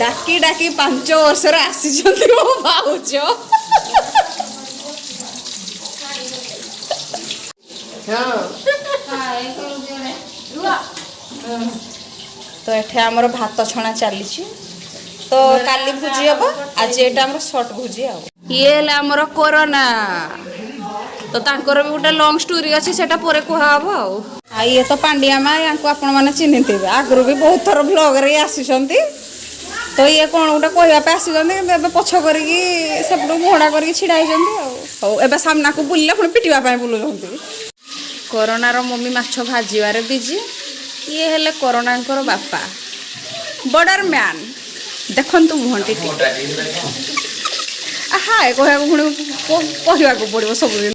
डाकी डाकी 5 वर्षर आसी मो भाउज तो एठे आमर भात छणा चली तो काली भुजी हम आज ये सर्ट भुजी ये आमर कोरोना तो तांकर भी गोटे लंग स्टोरी अच्छी से कहब आ ये तो पांडिया माँ या आपण मैंने चिन्ह थे आगु भी बहुत थर ब्लॉग रे आसी तो ये कौन गोटे कहवाप आसी पछ कर मुहड़ा कर छिड़ा होते सामना को बुले पुणी पिटापी बुलूँ कोरोनार मम्मी माछ भाजबार बिजी ये हेले कोरोना बापा बॉर्डर मैन देखु मुहटी हाय कहवाक पुणी कहवाक पड़ो सब